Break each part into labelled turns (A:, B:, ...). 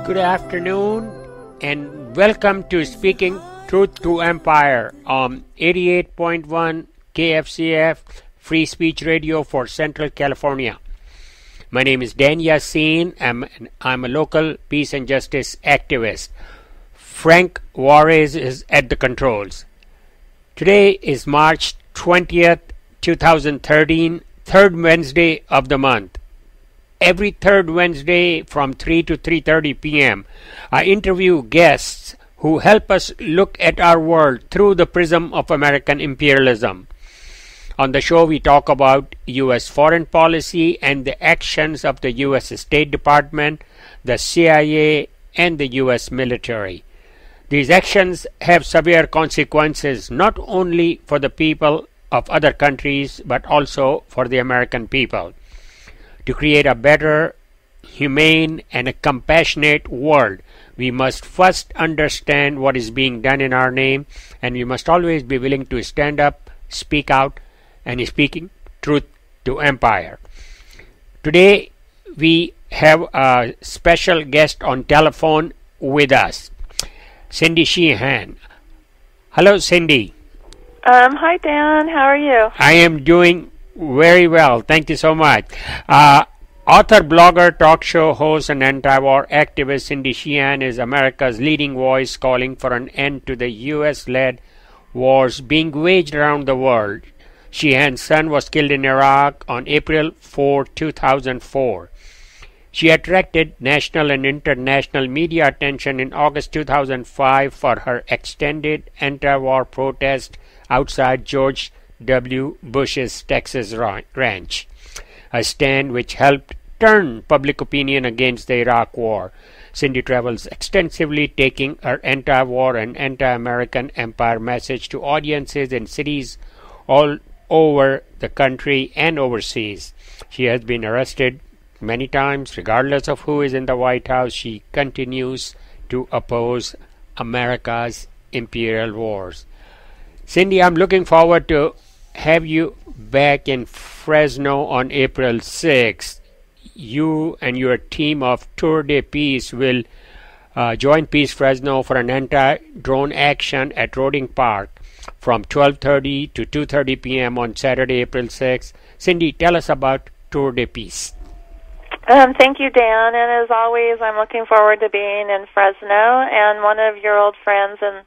A: Good afternoon and welcome to Speaking Truth to Empire on 88.1 KFCF Free Speech Radio for Central California. My name is Yaseen. I'm a local peace and justice activist. Frank Juarez is at the controls. Today is March 20th, 2013, third Wednesday of the month. Every third Wednesday from 3 to 3:30 p.m., I interview guests who help us look at our world through the prism of American imperialism. On the show, we talk about U.S. foreign policy and the actions of the U.S. State Department, the CIA, and the U.S. military. These actions have severe consequences not only for the people of other countries but also for the American people. To create a better, humane, and a compassionate world, we must first understand what is being done in our name, and we must always be willing to stand up, speak out, and speaking truth to empire. Today, we have a special guest on telephone with us, Cindy Sheehan. Hello, Cindy.
B: Hi, Dan. How are you?
A: I am doing very well. Thank you so much. Author, blogger, talk show host, and anti-war activist Cindy Sheehan is America's leading voice calling for an end to the U.S.-led wars being waged around the world. Sheehan's son was killed in Iraq on April 4, 2004. She attracted national and international media attention in August 2005 for her extended anti-war protest outside George W. Bush's Texas ranch, a stand which helped turn public opinion against the Iraq War. Cindy travels extensively, taking her anti-war and anti-American empire message to audiences in cities all over the country and overseas. She has been arrested many times. Regardless of who is in the White House, she continues to oppose America's imperial wars. Cindy, I'm looking forward to have you back in Fresno on April 6th. You and your team of Tour de Peace will join Peace Fresno for an anti-drone action at Roding Park from 12:30 to 2:30 p.m. on Saturday, April 6th. Cindy, tell us about Tour de Peace.
B: Thank you, Dan. And as always, I'm looking forward to being in Fresno. And one of your old friends and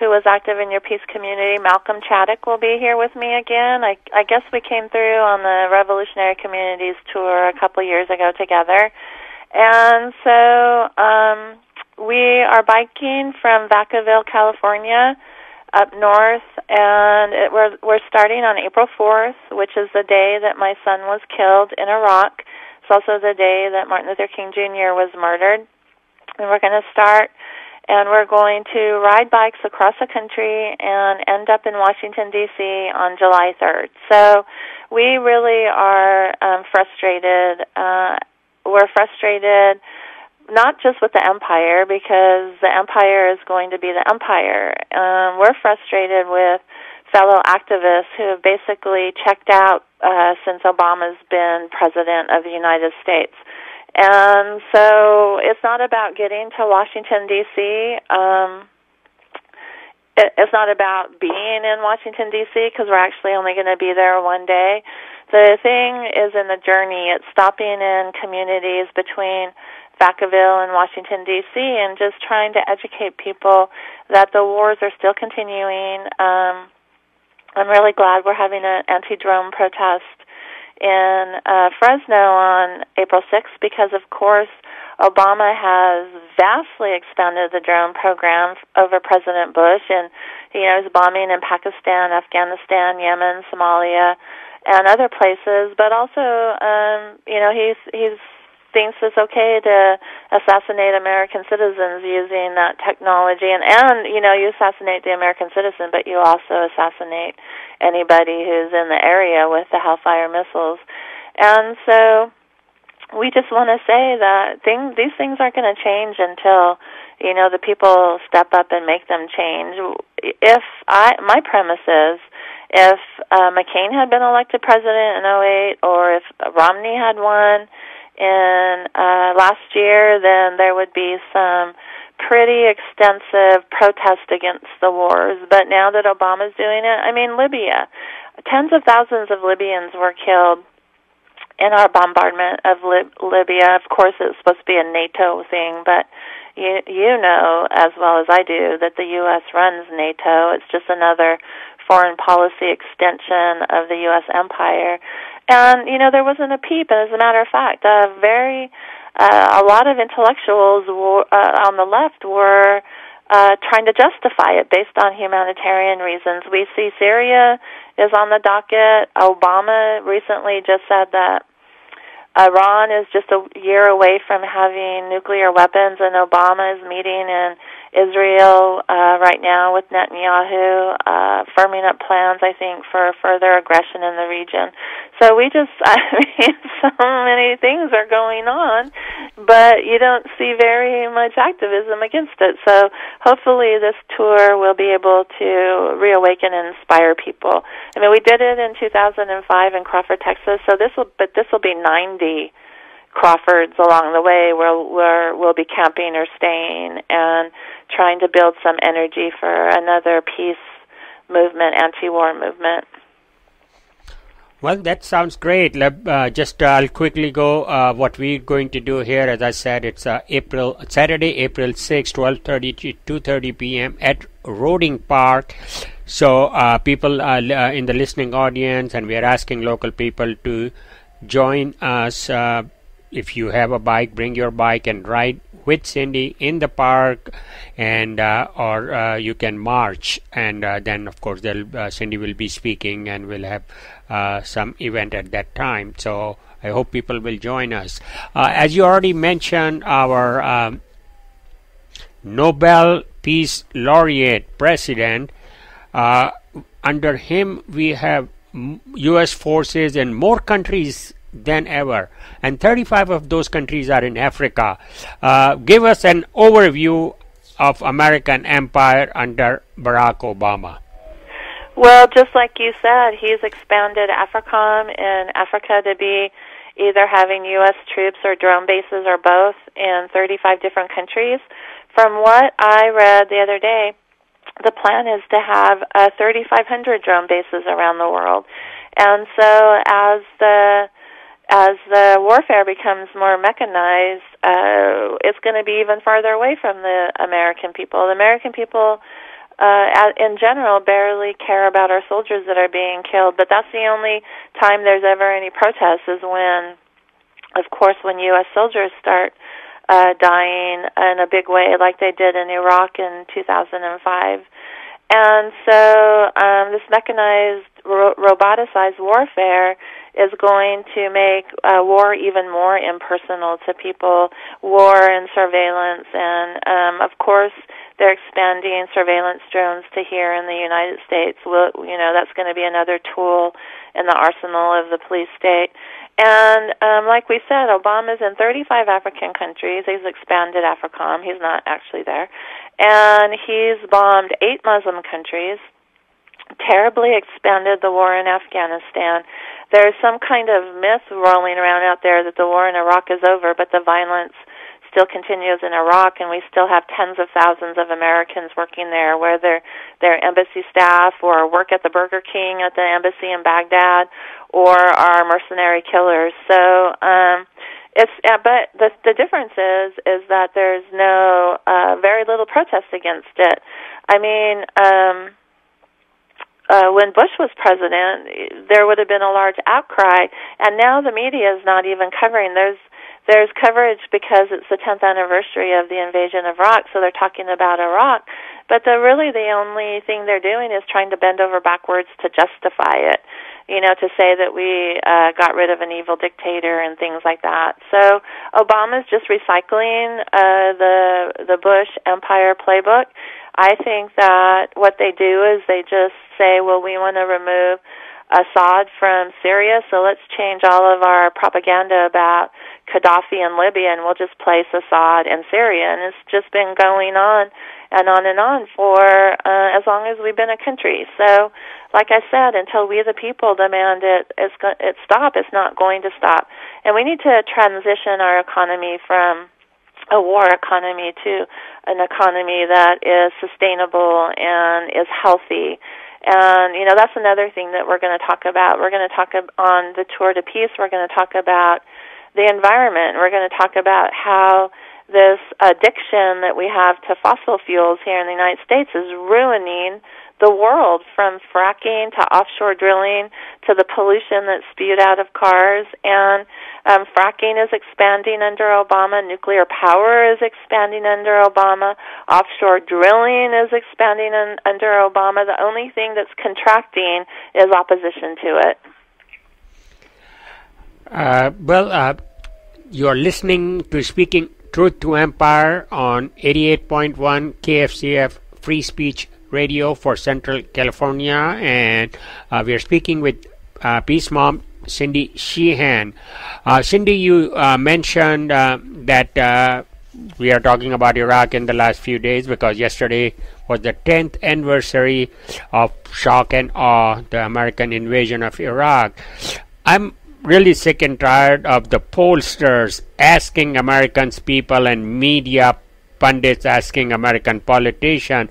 B: who was active in your peace community, Malcolm Chaddock, will be here with me again. I guess we came through on the Revolutionary Communities tour a couple years ago together. And so we are biking from Vacaville, California, up north, and we're starting on April 4th, which is the day that my son was killed in Iraq. It's also the day that Martin Luther King Jr. was murdered. And we're going to start, and we're going to ride bikes across the country and end up in Washington, D.C. on July 3rd. So we really are frustrated. We're frustrated not just with the empire, because the empire is going to be the empire. We're frustrated with fellow activists who have basically checked out since Obama's been president of the United States. And so it's not about getting to Washington, D.C. It's not about being in Washington, D.C., because we're actually only going to be there one day. The thing is in the journey. It's stopping in communities between Vacaville and Washington, D.C., and just trying to educate people that the wars are still continuing. I'm really glad we're having an anti-drone protest in Fresno on April 6th because, of course, Obama has vastly expanded the drone program over President Bush, and he's bombing in Pakistan, Afghanistan, Yemen, Somalia, and other places. But also, he's thinks it's okay to assassinate American citizens using that technology, and you assassinate the American citizen, but you also assassinate anybody who's in the area with the Hellfire missiles. And so we just want to say that these things aren't going to change until the people step up and make them change. My premise is, if McCain had been elected president in '08, or if Romney had won, in last year, then there would be some pretty extensive protest against the wars. But now that Obama's doing it, I mean, Libya, tens of thousands of Libyans were killed in our bombardment of Libya. Of course, it's supposed to be a NATO thing, but you know as well as I do that the U.S. runs NATO. It's just another foreign policy extension of the U.S. empire. And, you know, there wasn't a peep. And as a matter of fact, a lot of intellectuals on the left were trying to justify it based on humanitarian reasons. We see Syria is on the docket. Obama recently just said that Iran is just a year away from having nuclear weapons, and Obama is meeting in Israel right now with Netanyahu, firming up plans, I think, for further aggression in the region. So I mean, so many things are going on, but you don't see very much activism against it. So hopefully this tour will be able to reawaken and inspire people. I mean, we did it in 2005 in Crawford, Texas, so this will be 90 Crawfords along the way where we'll be camping or staying and trying to build some energy for another peace movement, anti-war movement.
A: Well, that sounds great. I'll quickly go what we're going to do here. As I said, it's Saturday, April 6, 12:30 to 2:30 p.m. at Roding Park. So people in the listening audience, and we are asking local people to join us. If you have a bike, bring your bike and ride with Cindy in the park, and or you can march, and then of course Cindy will be speaking, and we'll have some event at that time. So I hope people will join us. As you already mentioned, our Nobel Peace Laureate President, under him we have U.S. forces in more countries than ever, and 35 of those countries are in Africa. Give us an overview of American empire under Barack Obama.
B: Well, just like you said, he's expanded AFRICOM in Africa to be either having U.S. troops or drone bases or both in 35 different countries. From what I read the other day, the plan is to have 3,500 drone bases around the world. And so as the warfare becomes more mechanized, it's going to be even farther away from the American people. The American people, in general, barely care about our soldiers that are being killed, but that's the only time there's ever any protests is when, of course, when U.S. soldiers start dying in a big way like they did in Iraq in 2005. And so this mechanized, roboticized warfare is going to make war even more impersonal to people, war and surveillance. And, of course, they're expanding surveillance drones to here in the United States. That's going to be another tool in the arsenal of the police state. And like we said, Obama's in 35 African countries. He's expanded AFRICOM. He's not actually there. And he's bombed 8 Muslim countries, terribly expanded the war in Afghanistan. There's some kind of myth rolling around out there that the war in Iraq is over, but the violence still continues in Iraq, and we still have tens of thousands of Americans working there, whether they're embassy staff or work at the Burger King at the embassy in Baghdad or are mercenary killers. So but the difference is that there's no very little protest against it. I mean, when Bush was president, there would have been a large outcry, and now the media is not even covering. There's coverage because it's the 10th anniversary of the invasion of Iraq, so they're talking about Iraq. But really the only thing they're doing is trying to bend over backwards to justify it, to say that we got rid of an evil dictator and things like that. So Obama's just recycling the Bush empire playbook. I think that what they do is they just say, well, we want to remove Assad from Syria, so let's change all of our propaganda about Gaddafi and Libya, and we'll just place Assad and Syria. And it's just been going on and on for as long as we've been a country. So, like I said, until we the people demand it stop, it's not going to stop. And we need to transition our economy from a war economy to an economy that is sustainable and is healthy. And, that's another thing that we're going to talk about. We're going to talk on the Tour de Peace, we're going to talk about the environment. We're going to talk about how this addiction that we have to fossil fuels here in the United States is ruining the world, from fracking to offshore drilling to the pollution that's spewed out of cars. And fracking is expanding under Obama. Nuclear power is expanding under Obama. Offshore drilling is expanding under Obama. The only thing that's contracting is opposition to it.
A: You're listening to Speaking Truth to Empire on 88.1 KFCF Free Speech Radio for Central California, and we are speaking with Peace Mom Cindy Sheehan. Cindy, you mentioned that we are talking about Iraq in the last few days because yesterday was the 10th anniversary of shock and awe, the American invasion of Iraq. I'm really sick and tired of the pollsters asking Americans, people, and media pundits asking American politicians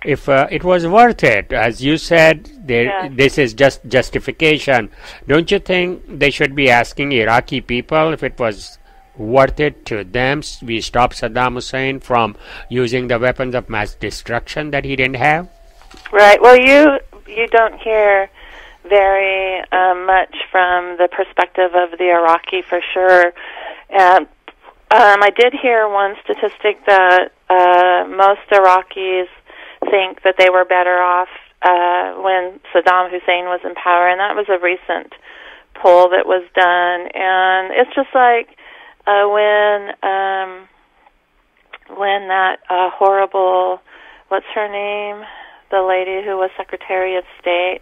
A: if it was worth it. As you said, this is just justification. Don't you think they should be asking Iraqi people if it was worth it to them? We stopped Saddam Hussein from using the weapons of mass destruction that he didn't have?
B: Right. Well, you don't hear very much from the perspective of the Iraqi, for sure. I did hear one statistic that most Iraqis think that they were better off when Saddam Hussein was in power, and that was a recent poll that was done. And it's just like when that horrible, what's her name, the lady who was Secretary of State,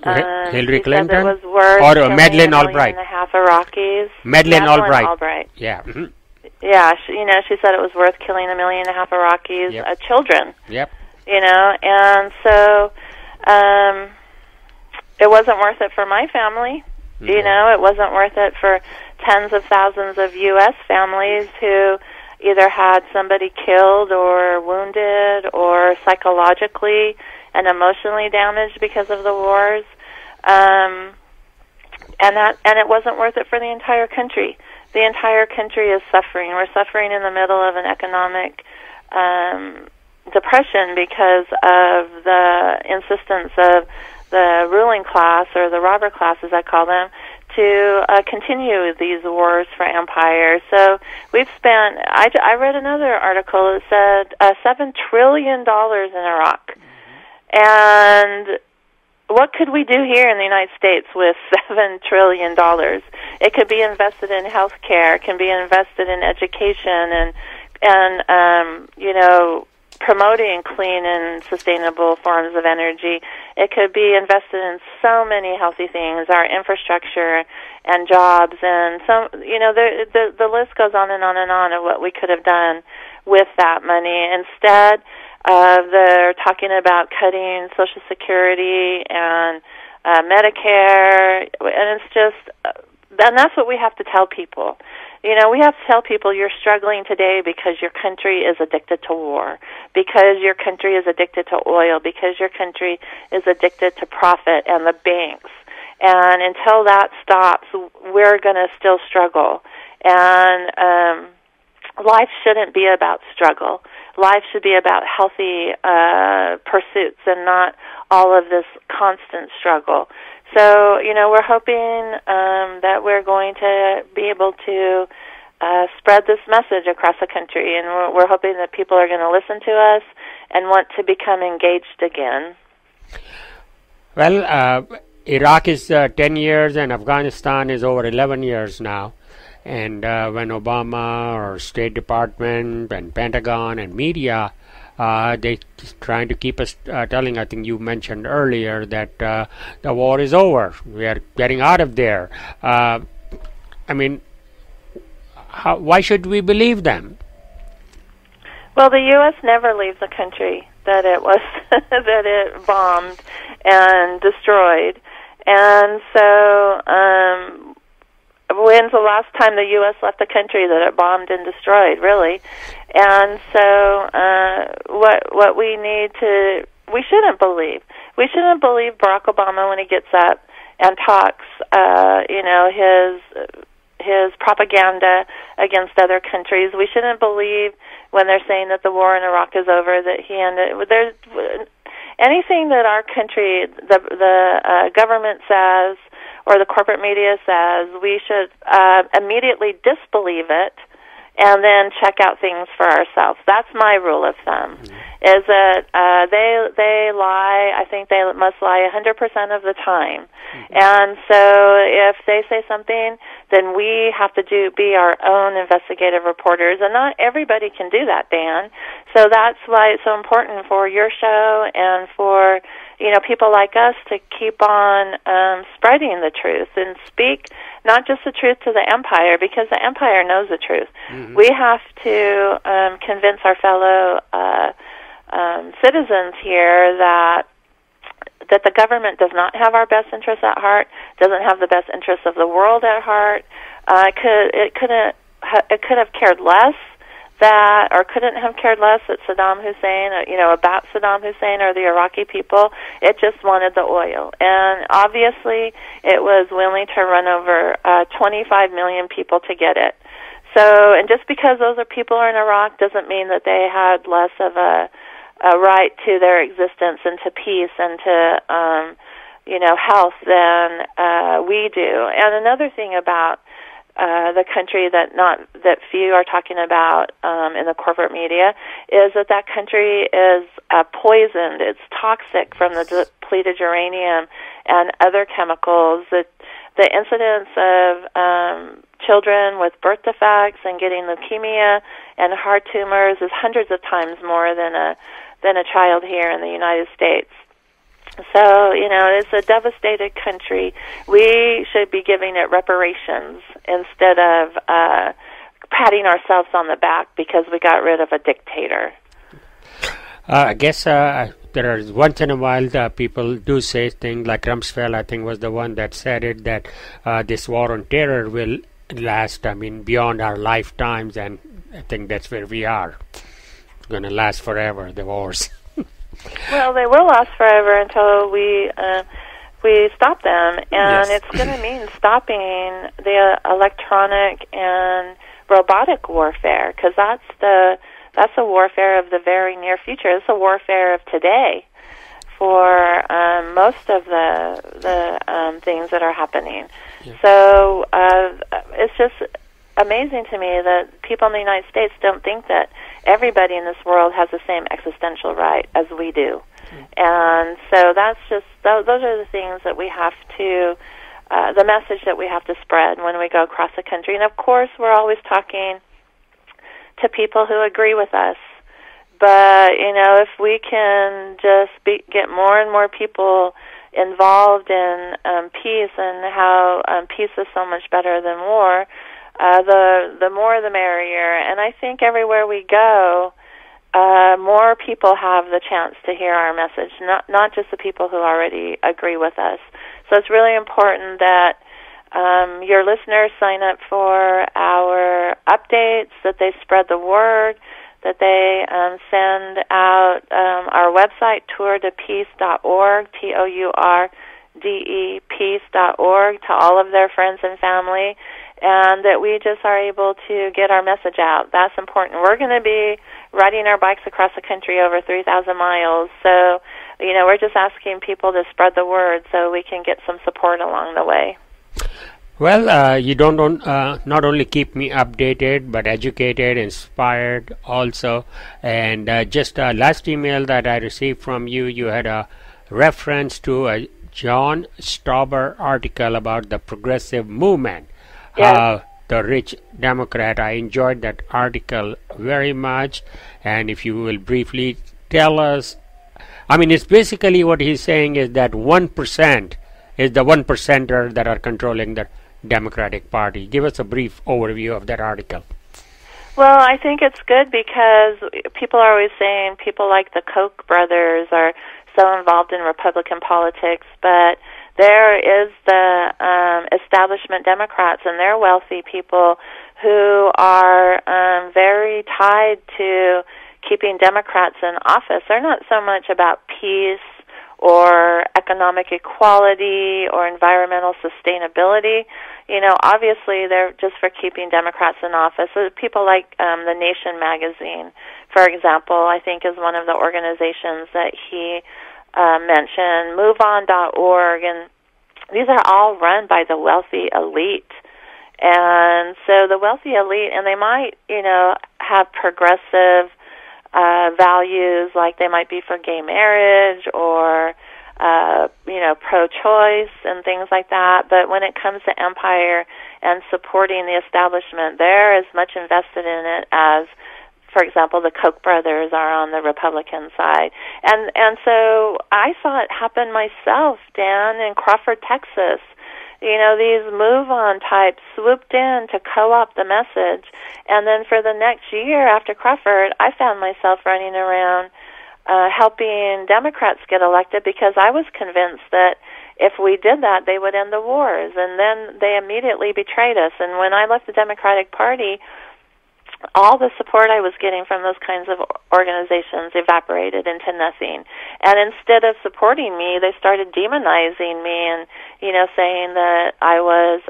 A: Hillary Clinton,
B: said it was worth
A: or Madeleine Albright,
B: and a half Iraqis.
A: Madeleine Albright. Yeah. Mm-hmm.
B: Yeah, she said it was worth killing 1.5 million Iraqis, children.
A: Yep.
B: And so it wasn't worth it for my family. Mm-hmm. It wasn't worth it for tens of thousands of U.S. families who either had somebody killed or wounded or psychologically and emotionally damaged because of the wars. And it wasn't worth it for the entire country. The entire country is suffering. We're suffering in the middle of an economic depression because of the insistence of the ruling class, or the robber class as I call them, to continue these wars for empire. So we've spent, I read another article that said $7 trillion in Iraq. Mm-hmm. And what could we do here in the United States with $7 trillion? It could be invested in health care, it can be invested in education, and promoting clean and sustainable forms of energy. It could be invested in so many healthy things, our infrastructure and jobs, and the list goes on and on and on of what we could have done with that money. Instead, they're talking about cutting Social Security and Medicare, and it's just, and that's what we have to tell people. We have to tell people you're struggling today because your country is addicted to war, because your country is addicted to oil, because your country is addicted to profit and the banks. And until that stops, we're going to still struggle. And life shouldn't be about struggle. Life should be about healthy pursuits and not all of this constant struggle. So, we're hoping that we're going to be able to spread this message across the country, and we're hoping that people are going to listen to us and want to become engaged again.
A: Well, Iraq is 10 years and Afghanistan is over 11 years now. And when Obama or State Department and Pentagon and media They trying to keep us telling. I think you mentioned earlier that the war is over. We are getting out of there. I mean, why should we believe them?
B: Well, the U.S. never leaves a country that it was that it bombed and destroyed, and so when's the last time the U.S. left the country that it bombed and destroyed? Really, and so what we need to we shouldn't believe Barack Obama when he gets up and talks, his propaganda against other countries. We shouldn't believe when they're saying that the war in Iraq is over, that he ended. There's anything that our country, the government says, or the corporate media says, we should immediately disbelieve it and then check out things for ourselves. That's my rule of thumb. Is that they lie. I think they must lie 100% of the time. And so if they say something, then we have to be our own investigative reporters, and not everybody can do that, Dan. So that's why it's so important for your show and for people like us to keep on spreading the truth and speak not just the truth to the empire, because the empire knows the truth. We have to convince our fellow citizens here that the government does not have our best interests at heart, doesn't have the best interests of the world at heart. It could have cared less that, or couldn't have cared less that Saddam Hussein, about Saddam Hussein or the Iraqi people. It just wanted the oil, and obviously it was willing to run over 25 million people to get it. So, and just because those people are in Iraq doesn't mean that they had less of a right to their existence and to peace and to health than we do. And another thing about the country that few are talking about in the corporate media is that country is poisoned. It's toxic from the depleted uranium and other chemicals. The incidence of children with birth defects and getting leukemia and heart tumors is hundreds of times more than a child here in the United States. So, it's a devastated country. We should be giving it reparations instead of patting ourselves on the back because we got rid of a dictator.
A: I guess there are once in a while people do say things like Rumsfeld, I think, was the one that said it, that this war on terror will last, beyond our lifetimes, and I think that's where we are. It's going to last forever, the wars.
B: Well, they will last forever until we stop them, and it's going to mean stopping the electronic and robotic warfare, because that's a warfare of the very near future. It's a warfare of today for most of the things that are happening. Yeah. So it's just amazing to me that people in the United States don't think that everybody in this world has the same existential right as we do. And so that's just, those are the things that we have to, the message that we have to spread when we go across the country. And of course, we're always talking to people who agree with us. But, if we can just get more and more people involved in peace and how peace is so much better than war, the more the merrier. And I think everywhere we go, more people have the chance to hear our message, not just the people who already agree with us. So it's really important that your listeners sign up for our updates, that they spread the word, that they send out our website, tourdepeace.org, TOURDE, peace.org, to all of their friends and family, and that we just are able to get our message out. That's important. We're going to be riding our bikes across the country over 3,000 miles, so we're just asking people to spread the word so we can get some support along the way.
A: Well, you don't not only keep me updated, but educated, inspired also. And just last email that I received from you, you had a reference to a John Stauber article about the progressive movement.
B: Yes.
A: the Rich Democrat. I enjoyed that article very much, and if you will briefly tell us, I mean, it's basically what he's saying is that 1% is the 1%er that are controlling the Democratic Party. Give us a brief overview of that article.
B: Well, I think it's good because people are always saying people like the Koch brothers are so involved in Republican politics, but there is the establishment Democrats, and they're wealthy people who are very tied to keeping Democrats in office. They're not so much about peace or economic equality or environmental sustainability. You know, obviously they're just for keeping Democrats in office. So people like the Nation magazine, for example, I think is one of the organizations that he mentioned, MoveOn.org, and these are all run by the wealthy elite. And so the wealthy elite, and they might, you know, have progressive values, like they might be for gay marriage or, you know, pro-choice and things like that. But when it comes to empire and supporting the establishment, they're as much invested in it as, for example, the Koch brothers are on the Republican side. And so I saw it happen myself, Dan, in Crawford, Texas. You know, these move-on types swooped in to co-opt the message. And then for the next year after Crawford, I found myself running around helping Democrats get elected because I was convinced that if we did that, they would end the wars. And then they immediately betrayed us. And when I left the Democratic Party, all the support I was getting from those kinds of organizations evaporated into nothing. And instead of supporting me, they started demonizing me and, you know, saying that I was,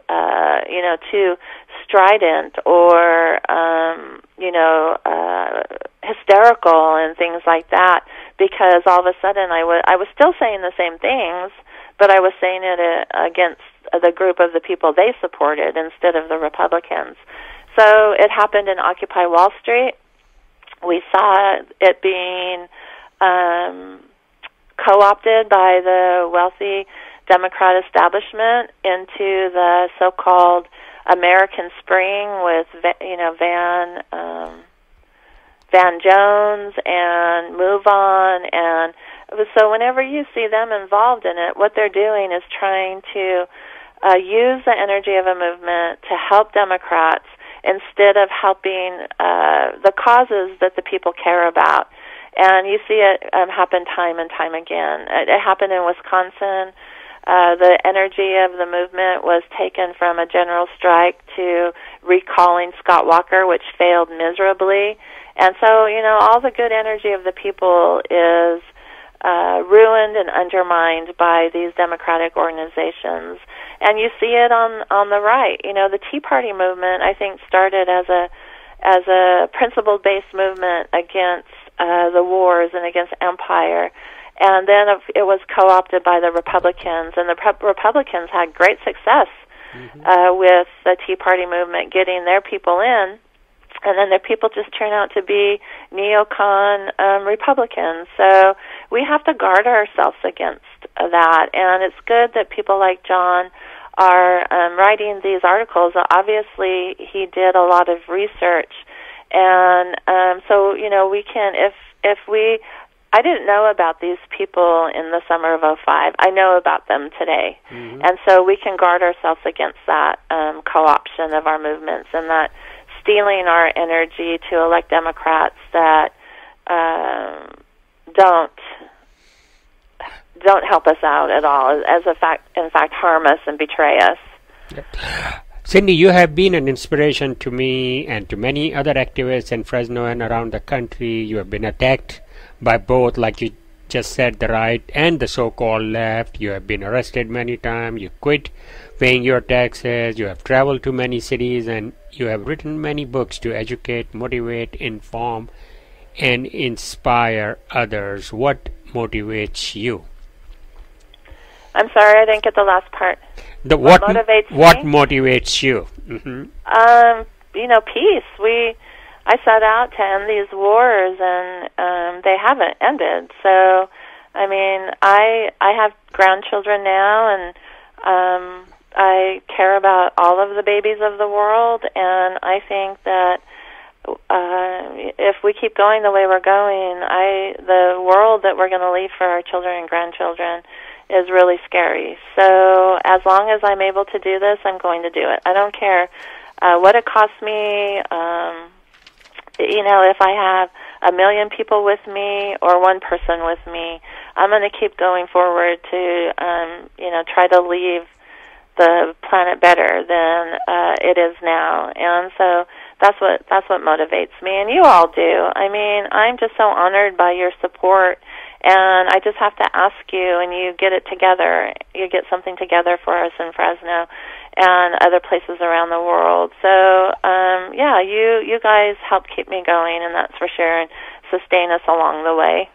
B: you know, too strident or, you know, hysterical and things like that, because all of a sudden I was still saying the same things, but I was saying it against the group of the people they supported instead of the Republicans. So it happened in Occupy Wall Street. We saw it being co-opted by the wealthy Democrat establishment into the so-called American Spring with, you know, Van Jones and MoveOn. And so whenever you see them involved in it, what they're doing is trying to use the energy of a movement to help Democrats instead of helping the causes that the people care about. And you see it happen time and time again. It happened in Wisconsin. The energy of the movement was taken from a general strike to recalling Scott Walker, which failed miserably. And so, you know, all the good energy of the people is ruined and undermined by these democratic organizations. And you see it on the right. You know, the Tea Party movement, I think, started as a principle-based movement against the wars and against empire. And then it was co-opted by the Republicans, and the Republicans had great success with the Tea Party movement getting their people in, and then their people just turn out to be neocon Republicans. So we have to guard ourselves against that, and it's good that people like John are writing these articles. Obviously, he did a lot of research, and so, you know, we can, if we, I didn't know about these people in the summer of '05. I know about them today. And so we can guard ourselves against that co-option of our movements and that stealing our energy to elect Democrats that don't help us out at all, in fact harm us and betray us.
A: Cindy, you have been an inspiration to me and to many other activists in Fresno and around the country. You have been attacked by both, like you just said, the right and the so-called left. You have been arrested many times. You quit paying your taxes. You have traveled to many cities, and you have written many books to educate, motivate, inform, and inspire others. What motivates you?
B: I'm sorry, I didn't get the last part.
A: What motivates you?
B: You know, peace. I set out to end these wars, and they haven't ended. So, I mean, I have grandchildren now, and I care about all of the babies of the world, and I think that if we keep going the way we're going, the world that we're going to leave for our children and grandchildren is really scary. So as long as I'm able to do this, I'm going to do it. I don't care what it costs me. If I have 1 million people with me or one person with me, I'm going to keep going forward to, try to leave the planet better than it is now. And so that's what motivates me, and you all do. I mean, I'm just so honored by your support, and I just have to ask you, and you get it together. You get something together for us in Fresno and other places around the world. So, you guys help keep me going, and that's for sure, and sustain us along the way.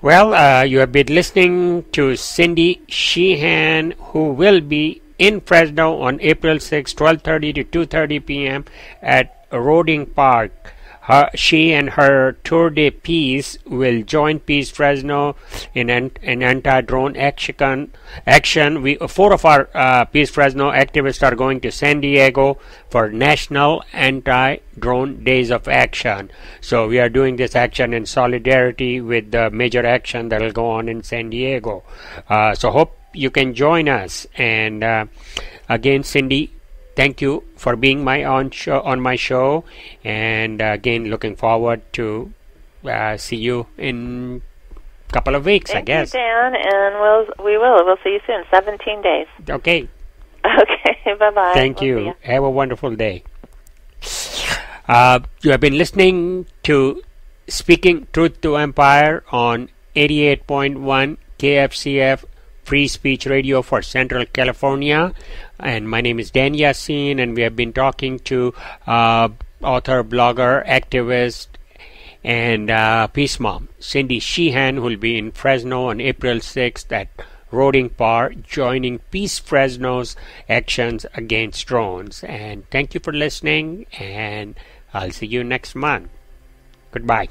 A: Well, you have been listening to Cindy Sheehan, who will be in Fresno on April 6, 12:30 to 2:30 p.m. at Roding Park. She and her Tour de Peace will join Peace Fresno in an anti-drone action. Four of our Peace Fresno activists are going to San Diego for National Anti-Drone Days of Action. So we are doing this action in solidarity with the major action that will go on in San Diego. So hope you can join us. And again, Cindy, thank you for being on my show, and again, looking forward to see you in a couple of weeks, I guess.
B: Thank you, Dan, and we'll see you soon. 17 days.
A: Okay.
B: Okay. Bye-bye.
A: Thank you. Have a wonderful day. You have been listening to Speaking Truth to Empire on 88.1 KFCF Free Speech Radio for Central California, and my name is Dan Yaseen, and we have been talking to author, blogger, activist, and peace mom Cindy Sheehan, who will be in Fresno on April 6th at Roding Park, joining Peace Fresno's actions against drones. And thank you for listening, and I'll see you next month. Goodbye.